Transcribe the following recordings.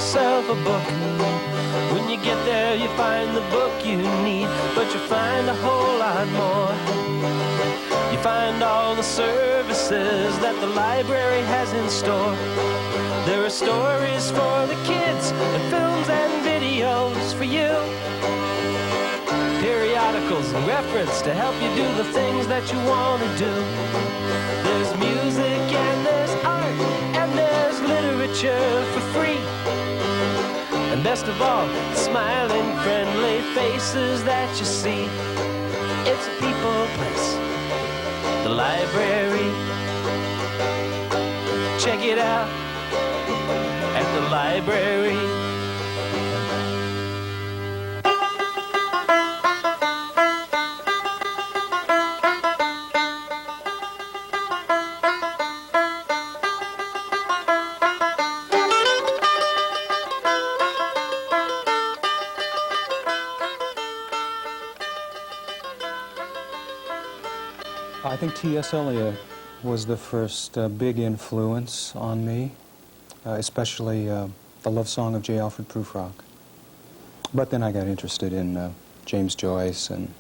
yourself a book. When you get there, you find the book you need, but you find a whole lot more. You find all the services that the library has in store. There are stories for the kids, and films and videos for you. Periodicals and reference to help you do the things that you want to do. There's music and there's art and there's literature for free. And best of all, smiling, friendly faces that you see. It's a people place, the library. Check it out at the library. I think T.S. Eliot was the first big influence on me, especially the love song of J. Alfred Prufrock. But then I got interested in James Joyce and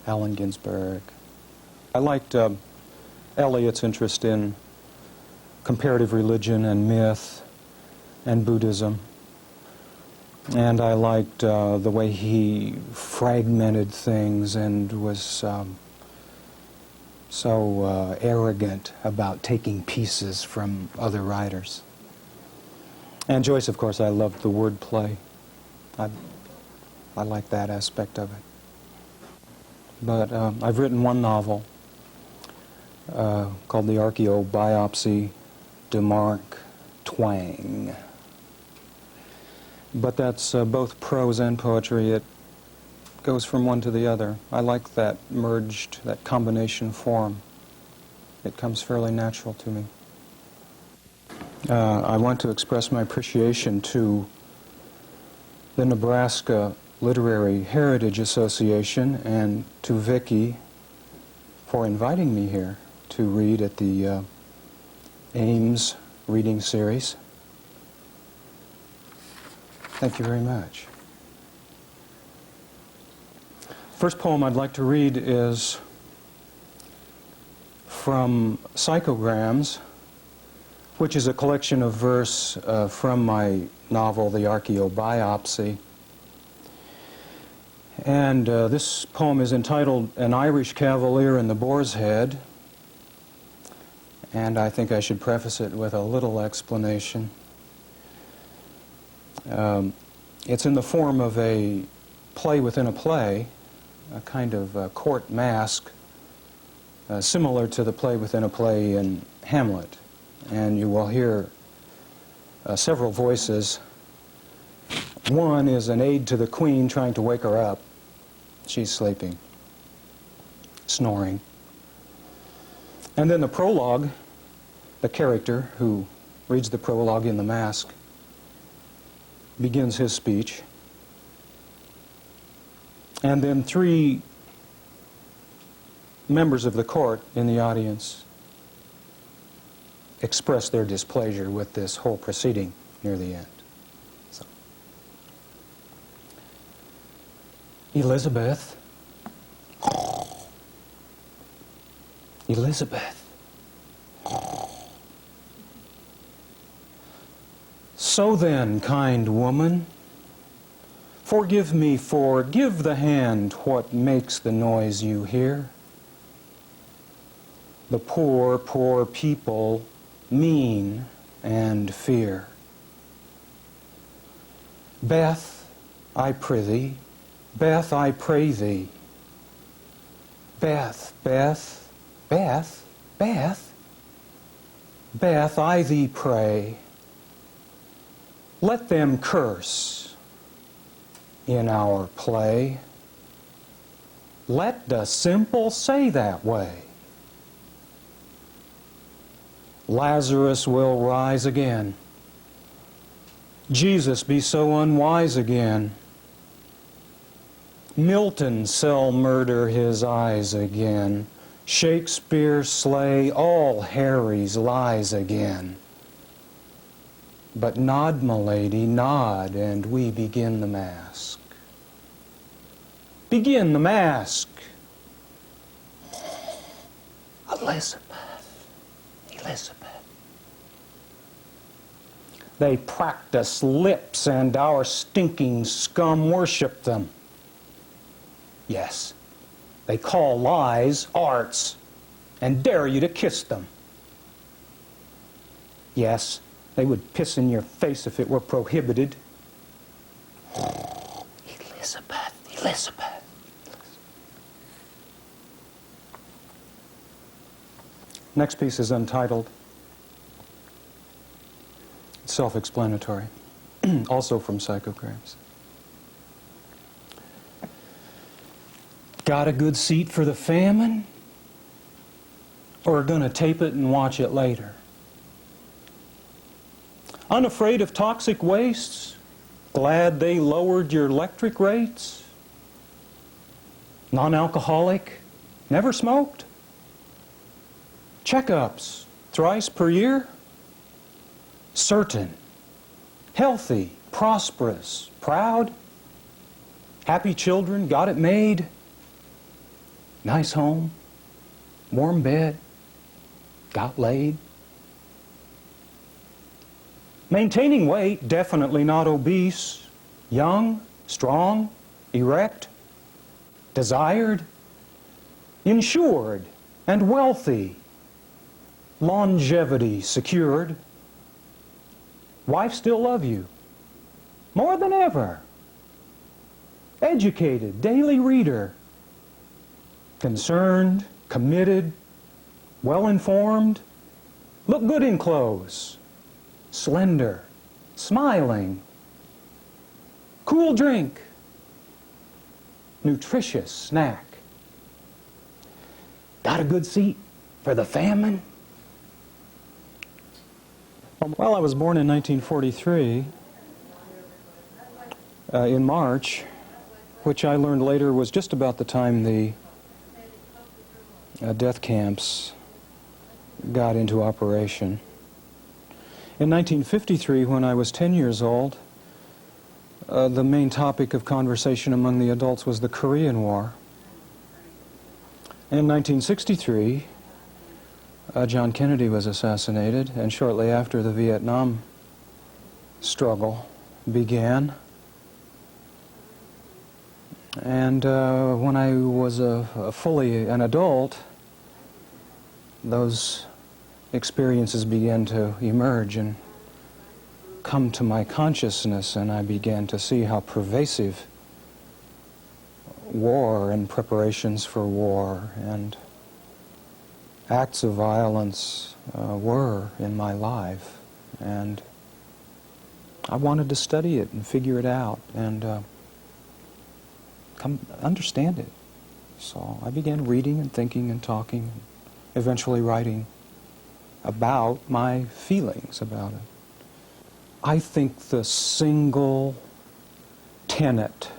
Allen Ginsberg. I liked Eliot's interest in comparative religion and myth and Buddhism. And I liked the way he fragmented things and was so arrogant about taking pieces from other writers. And Joyce, of course, I loved the wordplay. I like that aspect of it. But I've written one novel called the Archeobiopsy de Mark Twang. But that's both prose and poetry. It goes from one to the other. I like that merged, that combination form. It comes fairly natural to me. I want to express my appreciation to the Nebraska Literary Heritage Association and to Vicki for inviting me here to read at the Ames reading series. Thank you very much. First poem I'd like to read is from Psychograms, which is a collection of verse from my novel, The Archeobiopsy. And this poem is entitled An Irish Cavalier in the Boar's Head. And I think I should preface it with a little explanation. It's in the form of a play within a play, a kind of court masque, similar to the play within a play in Hamlet. And you will hear several voices. One is an aide to the queen trying to wake her up. She's sleeping, snoring. And then the prologue, the character who reads the prologue in the mask, begins his speech. And then three members of the court in the audience express their displeasure with this whole proceeding near the end. So. Elizabeth. Elizabeth. So then, kind woman, forgive me, for give the hand what makes the noise you hear. The poor, poor people mean and fear. Beth, I prithee, Beth, I pray thee. Beth, Beth, Beth, Beth, Beth, I thee pray. Let them curse in our play. Let the simple say that way. Lazarus will rise again. Jesus be so unwise again. Milton sell murder his eyes again. Shakespeare slay all Harry's lies again. But nod, m'lady, nod, and we begin the mask. Begin the mask. Elizabeth, Elizabeth. They practice lips, and our stinking scum worship them. Yes, they call lies arts and dare you to kiss them. Yes, they would piss in your face if it were prohibited. Elizabeth, Elizabeth. Next piece is untitled. It's self-explanatory, also from Psychograms. Got a good seat for the famine? Or gonna tape it and watch it later? Unafraid of toxic wastes? Glad they lowered your electric rates? Non-alcoholic? Never smoked? Checkups thrice per year? Certain, healthy, prosperous, proud? Happy children, got it made? Nice home, warm bed, got laid? Maintaining weight, definitely not obese. Young, strong, erect, desired, insured, and wealthy. Longevity secured. Wife still love you, more than ever. Educated, daily reader. Concerned, committed, well-informed. Look good in clothes. Slender, smiling. Cool drink. Nutritious snack. Got a good seat for the famine? Well, I was born in 1943, in March, which I learned later was just about the time the death camps got into operation. In 1953, when I was 10 years old, the main topic of conversation among the adults was the Korean War. In 1963, John Kennedy was assassinated, and shortly after the Vietnam struggle began. And when I was fully an adult, those experiences began to emerge and come to my consciousness, and I began to see how pervasive war and preparations for war and acts of violence were in my life. And I wanted to study it and figure it out and understand it. So I began reading and thinking and talking, and eventually writing about my feelings about it. I think the single tenet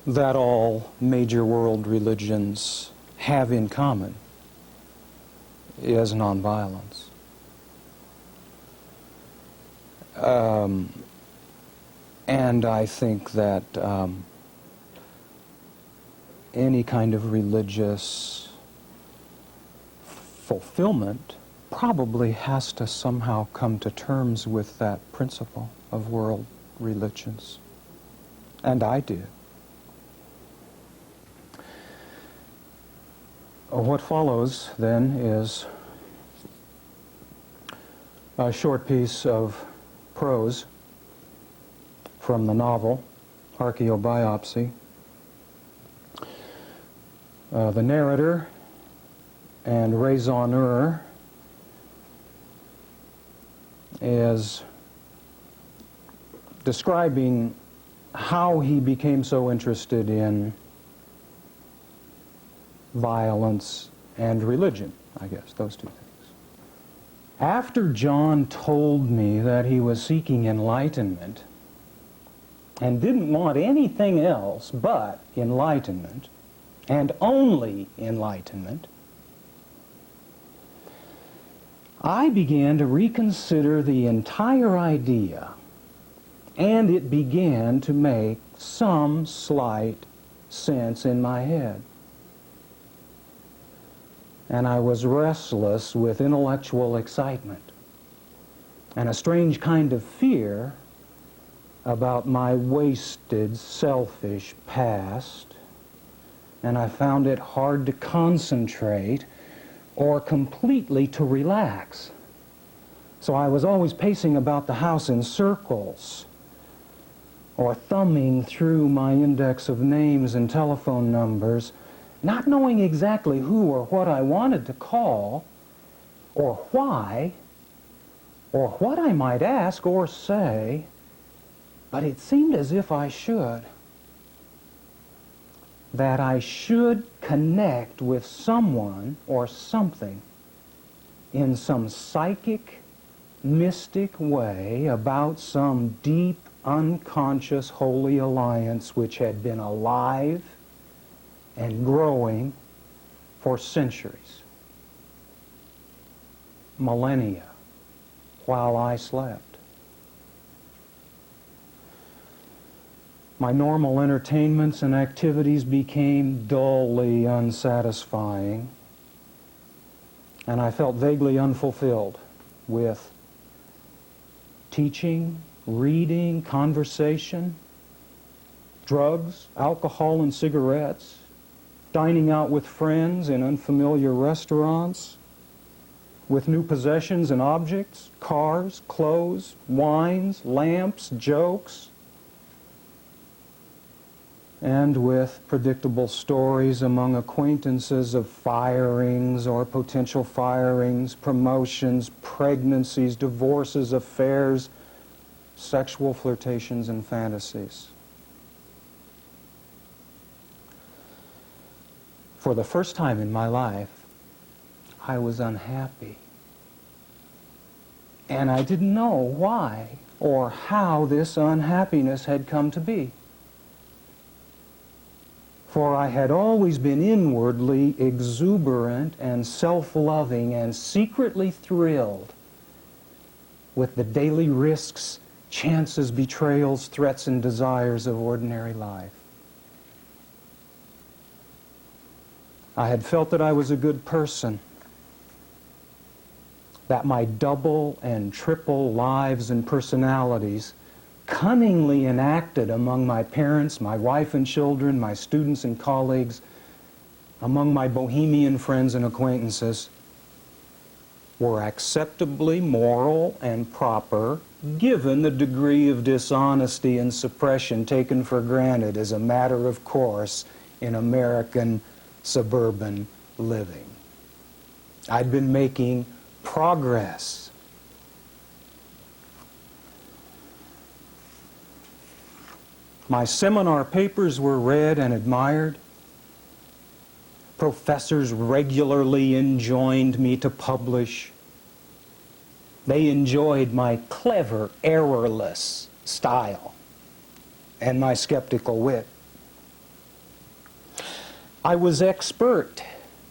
that all major world religions have in common is nonviolence. And I think that any kind of religious fulfillment probably has to somehow come to terms with that principle of world religions. And I did. What follows, then, is a short piece of prose from the novel Archeobiopsy. The narrator and raisonneur is describing how he became so interested in violence and religion, I guess, those two things. After John told me that he was seeking enlightenment and didn't want anything else but enlightenment, and only enlightenment, I began to reconsider the entire idea, and it began to make some slight sense in my head. And I was restless with intellectual excitement and a strange kind of fear about my wasted, selfish past, and I found it hard to concentrate or completely to relax. So I was always pacing about the house in circles, or thumbing through my index of names and telephone numbers, not knowing exactly who or what I wanted to call, or why, or what I might ask or say, but it seemed as if I should. That I should connect with someone or something in some psychic, mystic way about some deep, unconscious, holy alliance which had been alive and growing for centuries, millennia, while I slept. My normal entertainments and activities became dully unsatisfying, and I felt vaguely unfulfilled with teaching, reading, conversation, drugs, alcohol and cigarettes, dining out with friends in unfamiliar restaurants, with new possessions and objects, cars, clothes, wines, lamps, jokes, and with predictable stories among acquaintances of firings or potential firings, promotions, pregnancies, divorces, affairs, sexual flirtations, and fantasies. For the first time in my life, I was unhappy. And I didn't know why or how this unhappiness had come to be. For I had always been inwardly exuberant and self-loving and secretly thrilled with the daily risks, chances, betrayals, threats, and desires of ordinary life. I had felt that I was a good person, that my double and triple lives and personalities cunningly enacted among my parents, my wife and children, my students and colleagues, among my bohemian friends and acquaintances, were acceptably moral and proper, given the degree of dishonesty and suppression taken for granted as a matter of course in American suburban living. I'd been making progress. My seminar papers were read and admired. Professors regularly enjoined me to publish. They enjoyed my clever, errorless style and my skeptical wit. I was expert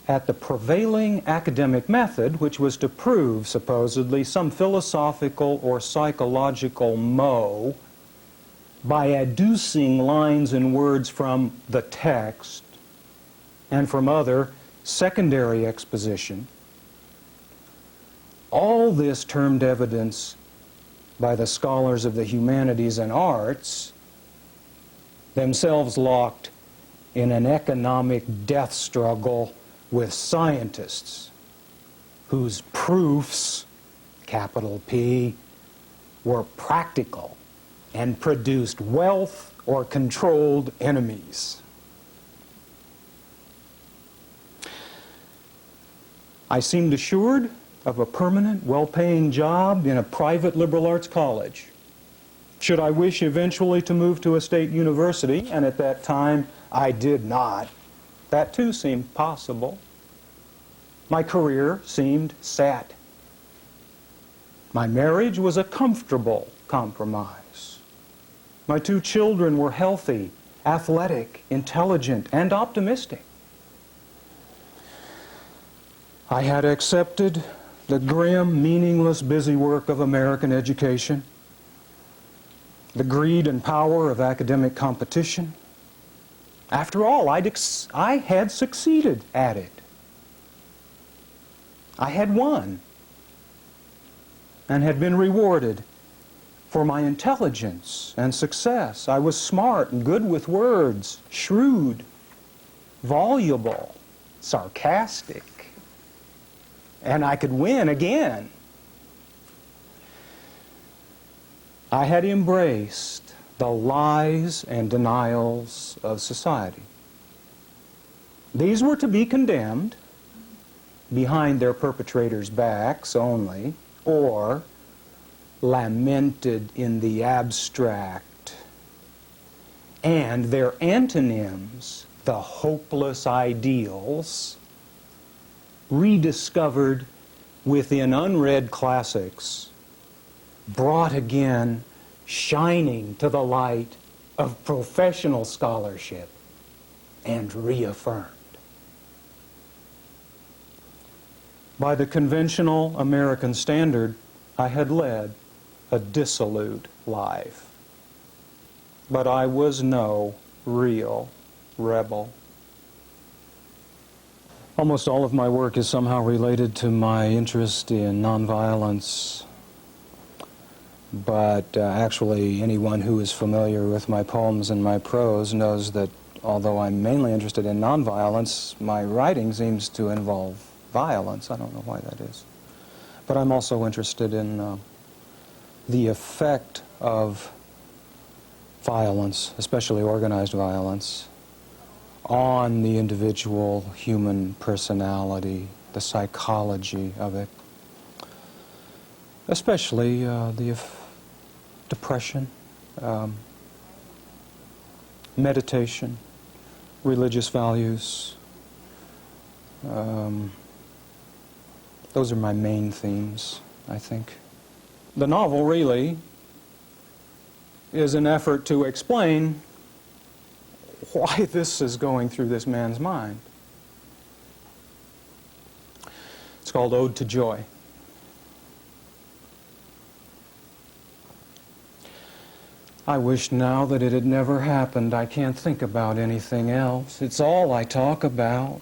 at the prevailing academic method, which was to prove, supposedly, some philosophical or psychological mot by adducing lines and words from the text and from other secondary exposition. All this termed evidence by the scholars of the humanities and arts, themselves locked in an economic death struggle with scientists whose proofs, capital P, were practical and produced wealth or controlled enemies. I seemed assured of a permanent, well-paying job in a private liberal arts college. Should I wish eventually to move to a state university, and at that time I did not, that too seemed possible. My career seemed set. My marriage was a comfortable compromise. My 2 children were healthy, athletic, intelligent, and optimistic. I had accepted the grim, meaningless busywork of American education, the greed and power of academic competition. After all, I had succeeded at it. I had won and had been rewarded for my intelligence and success. I was smart and good with words, shrewd, voluble, sarcastic, and I could win again. I had embraced the lies and denials of society. These were to be condemned behind their perpetrators' backs only, or lamented in the abstract, and their antonyms, the hopeless ideals, rediscovered within unread classics, brought again, shining to the light of professional scholarship, and reaffirmed. By the conventional American standard, I had led a dissolute life. But I was no real rebel. Almost all of my work is somehow related to my interest in nonviolence. But actually, anyone who is familiar with my poems and my prose knows that although I'm mainly interested in nonviolence, my writing seems to involve violence. I don't know why that is. But I'm also interested in the effect of violence, especially organized violence, on the individual human personality, the psychology of it, especially the depression, meditation, religious values. Those are my main themes, I think. The novel really is an effort to explain why this is going through this man's mind. It's called Ode to Joy. I wish now that it had never happened. I can't think about anything else. It's all I talk about.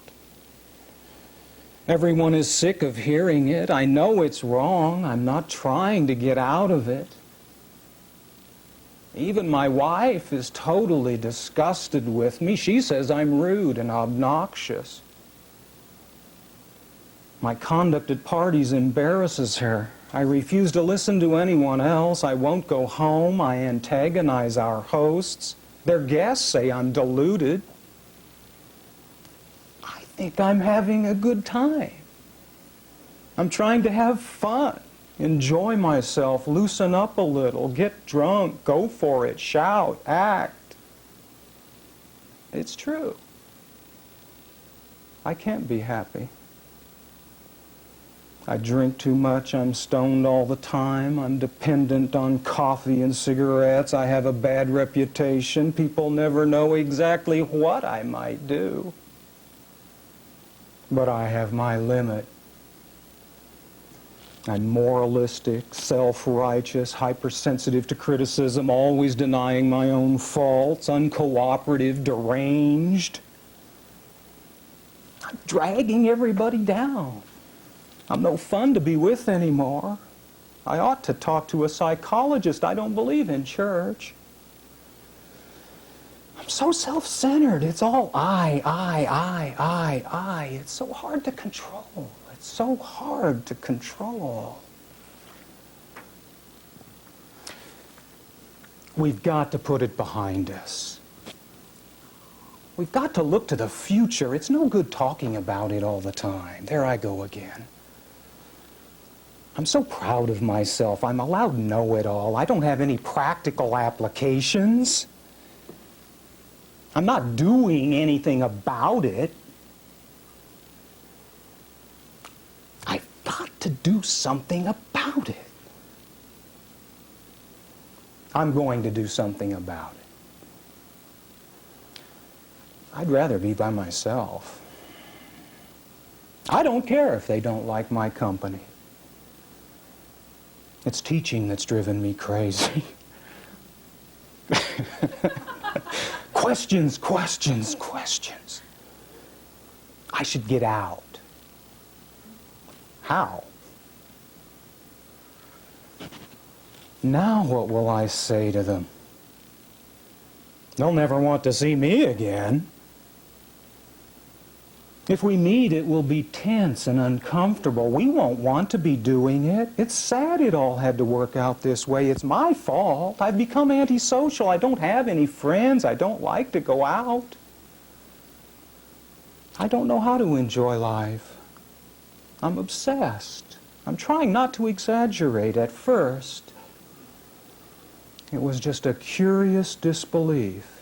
Everyone is sick of hearing it. I know it's wrong. I'm not trying to get out of it. Even my wife is totally disgusted with me. She says I'm rude and obnoxious. My conduct at parties embarrasses her. I refuse to listen to anyone else. I won't go home. I antagonize our hosts. Their guests say I'm deluded. I think I'm having a good time. I'm trying to have fun, enjoy myself, loosen up a little, get drunk, go for it, shout, act. It's true. I can't be happy. I drink too much, I'm stoned all the time, I'm dependent on coffee and cigarettes, I have a bad reputation, people never know exactly what I might do. But I have my limit. I'm moralistic, self-righteous, hypersensitive to criticism, always denying my own faults, uncooperative, deranged. I'm dragging everybody down. I'm no fun to be with anymore. I ought to talk to a psychologist. I don't believe in church. I'm so self-centered. It's all I. It's so hard to control. It's so hard to control. We've got to put it behind us. We've got to look to the future. It's no good talking about it all the time. There I go again. I'm so proud of myself. I'm allowed know-it-all. I don't have any practical applications. I'm not doing anything about it. I've got to do something about it. I'm going to do something about it. I'd rather be by myself. I don't care if they don't like my company. It's teaching that's driven me crazy. Questions, questions, questions. I should get out. How? Now what will I say to them? They'll never want to see me again. If we meet, it will be tense and uncomfortable. We won't want to be doing it. It's sad it all had to work out this way. It's my fault. I've become antisocial. I don't have any friends. I don't like to go out. I don't know how to enjoy life. I'm obsessed. I'm trying not to exaggerate. At first, it was just a curious disbelief.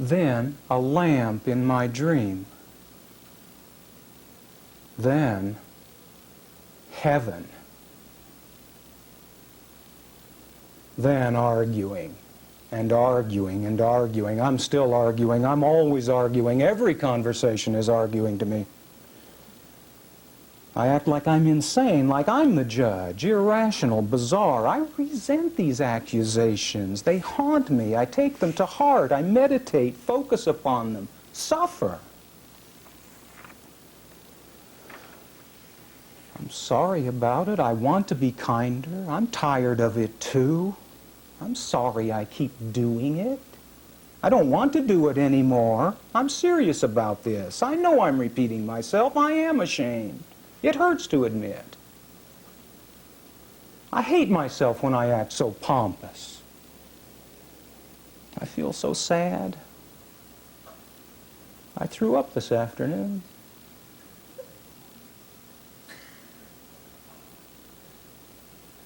Then a lamp in my dream. Then heaven. Then arguing and arguing and arguing. I'm still arguing. I'm always arguing. Every conversation is arguing to me. I act like I'm insane, like I'm the judge, irrational, bizarre. I resent these accusations. They haunt me. I take them to heart. I meditate, focus upon them, suffer. I'm sorry about it. I want to be kinder. I'm tired of it too. I'm sorry I keep doing it. I don't want to do it anymore. I'm serious about this. I know I'm repeating myself. I am ashamed. It hurts to admit. I hate myself when I act so pompous. I feel so sad. I threw up this afternoon.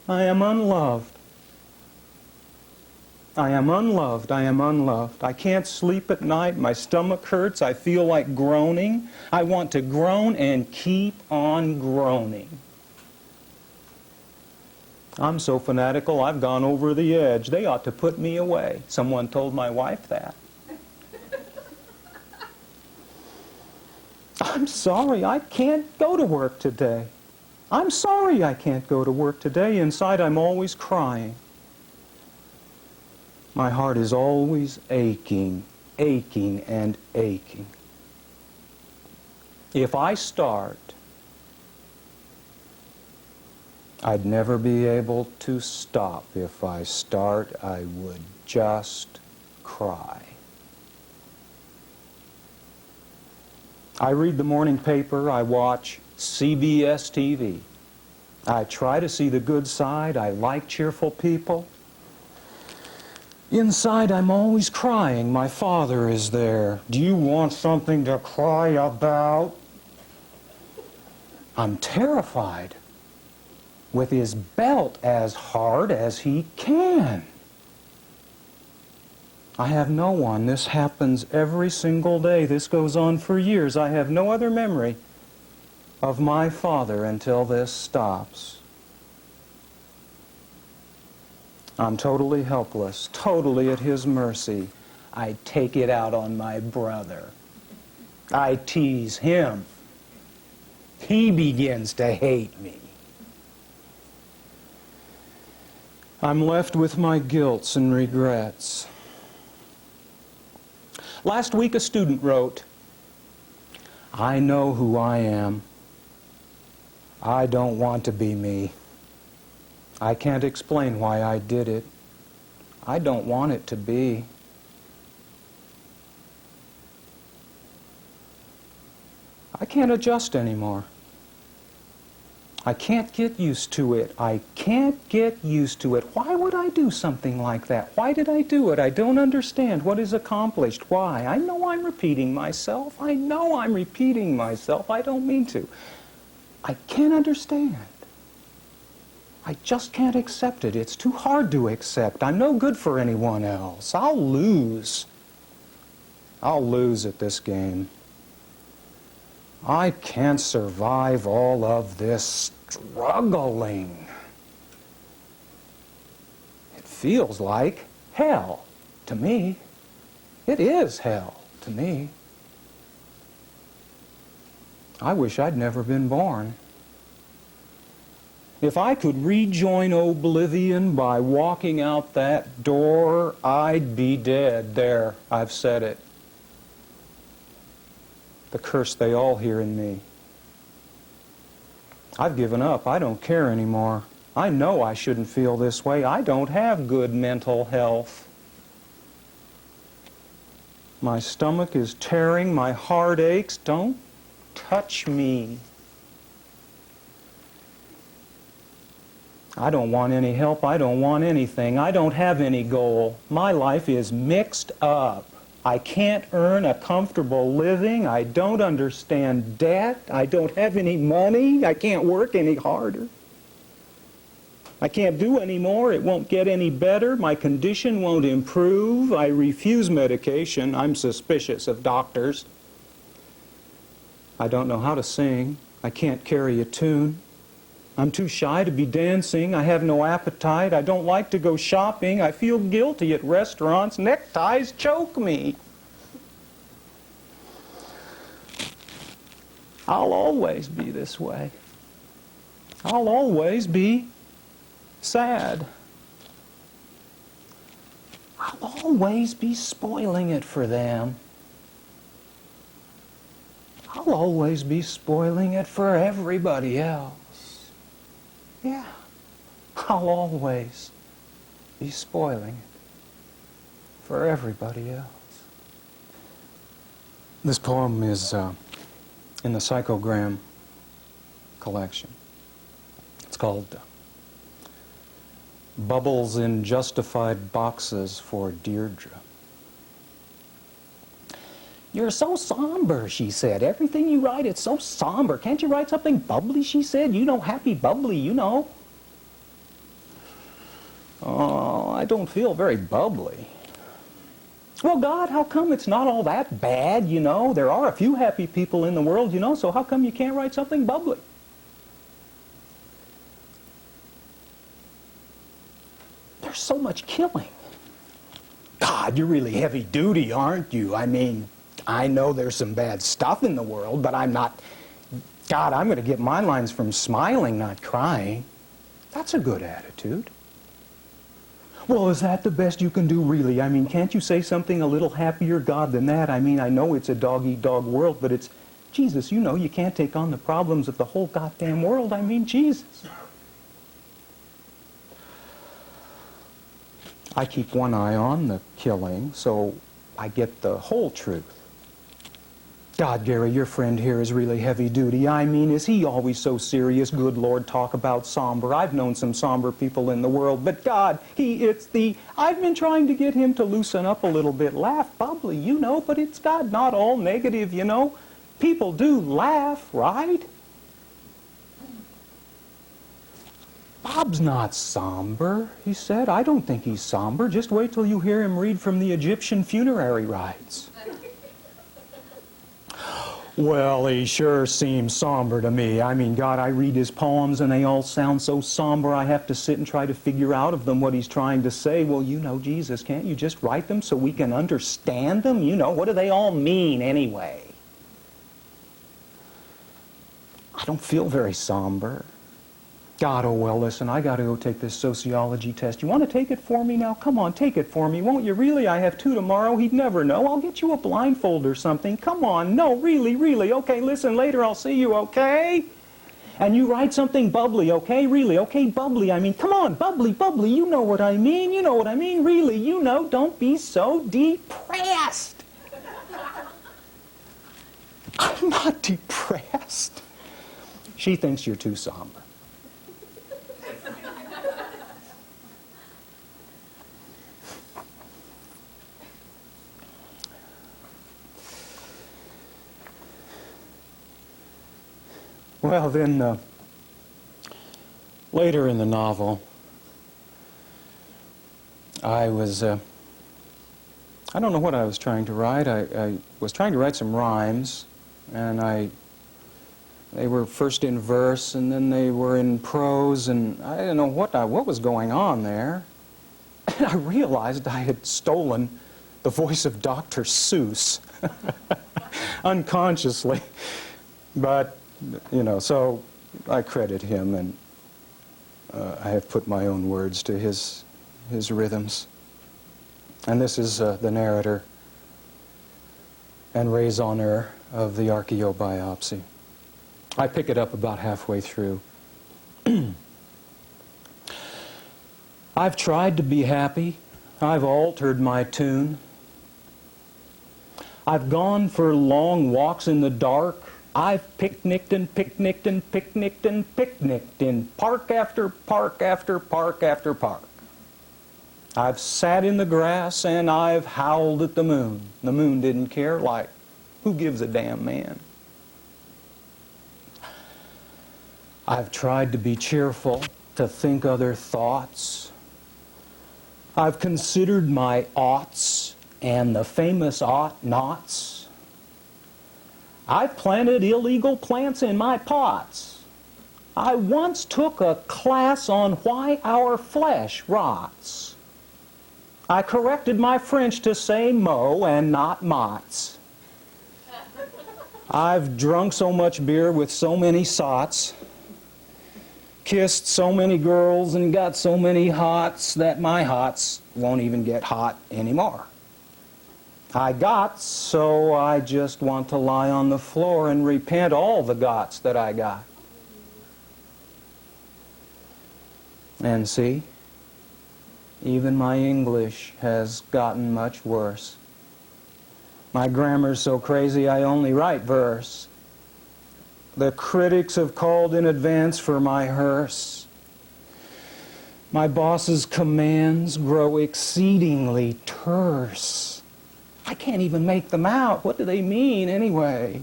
I am unloved. I am unloved. I am unloved. I can't sleep at night. My stomach hurts. I feel like groaning. I want to groan and keep on groaning. I'm so fanatical, I've gone over the edge. They ought to put me away. Someone told my wife that. I'm sorry, I can't go to work today. I'm sorry I can't go to work today. Inside, I'm always crying. My heart is always aching, aching, and aching. If I start, I'd never be able to stop. If I start, I would just cry. I read the morning paper. I watch CBS TV. I try to see the good side. I like cheerful people. Inside, I'm always crying. My father is there. Do you want something to cry about? I'm terrified. With his belt as hard as he can. I have no one. This happens every single day. This goes on for years. I have no other memory of my father until this stops. I'm totally helpless, totally at his mercy. I take it out on my brother. I tease him. He begins to hate me. I'm left with my guilts and regrets. Last week a student wrote, I know who I am. I don't want to be me. I can't explain why I did it. I don't want it to be. I can't adjust anymore. I can't get used to it. I can't get used to it. Why would I do something like that? Why did I do it? I don't understand what is accomplished. Why? I know I'm repeating myself. I know I'm repeating myself. I don't mean to. I can't understand. I just can't accept it. It's too hard to accept. I'm no good for anyone else. I'll lose. I'll lose at this game. I can't survive all of this struggling. It feels like hell to me. It is hell to me. I wish I'd never been born. If I could rejoin oblivion by walking out that door, I'd be dead. There, I've said it. The curse they all hear in me. I've given up. I don't care anymore. I know I shouldn't feel this way. I don't have good mental health. My stomach is tearing. My heart aches. Don't touch me. I don't want any help. I don't want anything. I don't have any goal. My life is mixed up. I can't earn a comfortable living. I don't understand debt. I don't have any money. I can't work any harder. I can't do any more. It won't get any better. My condition won't improve. I refuse medication. I'm suspicious of doctors. I don't know how to sing. I can't carry a tune. I'm too shy to be dancing. I have no appetite. I don't like to go shopping. I feel guilty at restaurants. Neckties choke me. I'll always be this way. I'll always be sad. I'll always be spoiling it for them. I'll always be spoiling it for everybody else. Yeah, I'll always be spoiling it for everybody else. This poem is in the Psychogram collection. It's called Bubbles in Justified Boxes for Deirdre. You're so somber, she said. Everything you write, it's so somber. Can't you write something bubbly, she said. You know, happy bubbly, you know. Oh, I don't feel very bubbly. Well, God, how come it's not all that bad, you know? There are a few happy people in the world, you know, so how come you can't write something bubbly? There's so much killing. God, you're really heavy duty, aren't you? I mean, I know there's some bad stuff in the world, but I'm not... God, I'm going to get my lines from smiling, not crying. That's a good attitude. Well, is that the best you can do, really? I mean, can't you say something a little happier, God, than that? I mean, I know it's a dog-eat-dog world, but it's... Jesus, you know, you can't take on the problems of the whole goddamn world. I mean, Jesus. I keep one eye on the killing, so I get the whole truth. God, Gary, your friend here is really heavy duty. I mean, is he always so serious? Good Lord, talk about somber. I've known some somber people in the world, but God, I've been trying to get him to loosen up a little bit. Laugh bubbly, you know, but it's God, not all negative, you know. People do laugh, right? Bob's not somber, he said. I don't think he's somber. Just wait till you hear him read from the Egyptian funerary rites. Well, he sure seems somber to me. I mean, God, I read his poems and they all sound so somber I have to sit and try to figure out of them what he's trying to say. Well, you know, Jesus, can't you just write them so we can understand them? You know, what do they all mean anyway? I don't feel very somber. God, oh well, listen, I got to go take this sociology test. You want to take it for me now? Come on, take it for me, won't you? Really, I have 2 tomorrow. He'd never know. I'll get you a blindfold or something. Come on, no, really, really. Okay, listen, later I'll see you, okay? And you write something bubbly, okay? Really, okay, bubbly. I mean, come on, bubbly, bubbly. You know what I mean. You know what I mean. Really, you know, don't be so depressed. I'm not depressed. She thinks you're too somber. Well, then, later in the novel, I don't know what I was trying to write. I was trying to write some rhymes, and they were first in verse, and then they were in prose, and I didn't know what was going on there. And I realized I had stolen the voice of Dr. Seuss, unconsciously, but... You know, so I credit him, and I have put my own words to his rhythms. And this is the narrator and raisonneur of the Archeobiopsy. I pick it up about halfway through. I've tried to be happy. I've altered my tune. I've gone for long walks in the dark. I've picnicked and picnicked and picnicked and picnicked in park after park after park after park. I've sat in the grass and I've howled at the moon. The moon didn't care, like, who gives a damn, man? I've tried to be cheerful, to think other thoughts. I've considered my oughts and the famous ought-nots. I've planted illegal plants in my pots. I once took a class on why our flesh rots. I corrected my French to say mo and not mots. I've drunk so much beer with so many sots, kissed so many girls and got so many hots that my hots won't even get hot anymore. I got, so I just want to lie on the floor and repent all the gots that I got. And see, even my English has gotten much worse. My grammar's so crazy I only write verse. The critics have called in advance for my hearse. My boss's commands grow exceedingly terse. I can't even make them out. What do they mean anyway?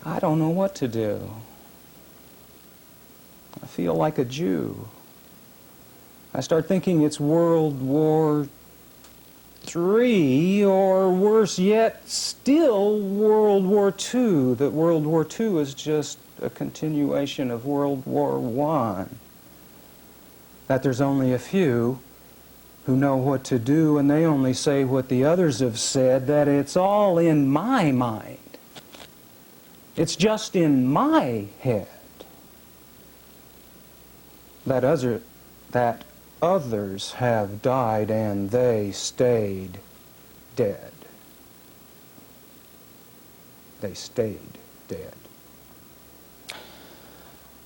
I don't know what to do. I feel like a Jew. I start thinking it's World War III, or worse yet, still World War II, that World War II is just a continuation of World War I, that there's only a few who know what to do and they only say what the others have said, that it's all in my mind. It's just in my head that others have died and they stayed dead. They stayed dead.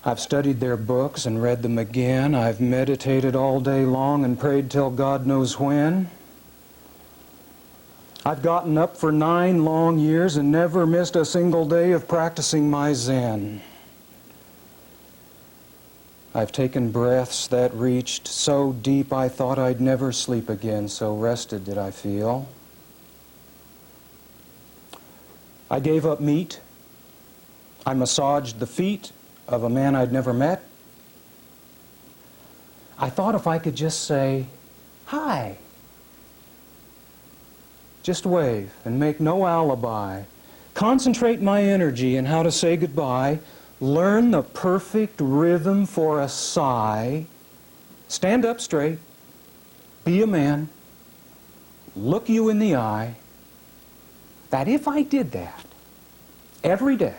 I've studied their books and read them again. I've meditated all day long and prayed till God knows when. I've gotten up for 9 long years and never missed a single day of practicing my Zen. I've taken breaths that reached so deep I thought I'd never sleep again, so rested did I feel. I gave up meat. I massaged the feet of a man I'd never met. I thought if I could just say, hi, just wave and make no alibi, concentrate my energy in how to say goodbye, learn the perfect rhythm for a sigh, stand up straight, be a man, look you in the eye, that if I did that every day,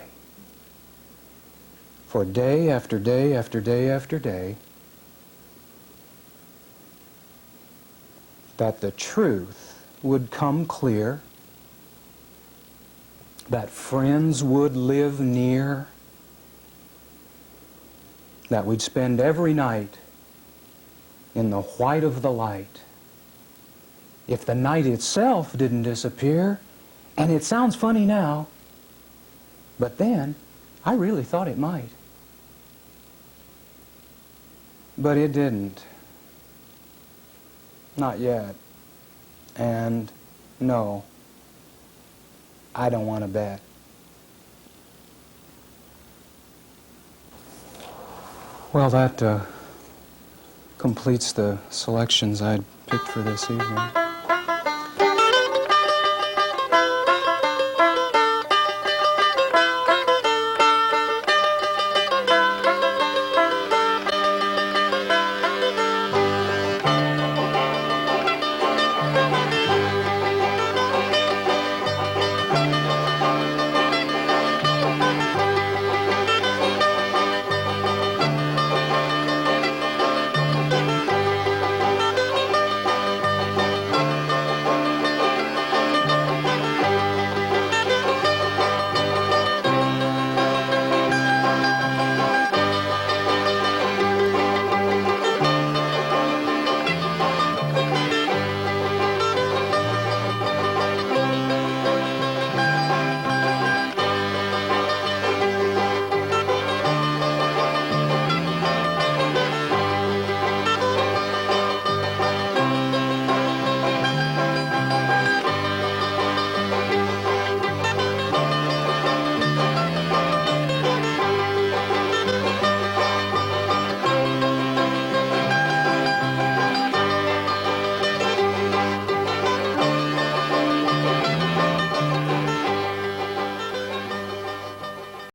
for day after day after day after day, that the truth would come clear, that friends would live near, that we'd spend every night in the white of the light. If the night itself didn't disappear, and it sounds funny now, but then I really thought it might. But it didn't. Not yet. And no, I don't want to bet. Well, that completes the selections I'd picked for this evening.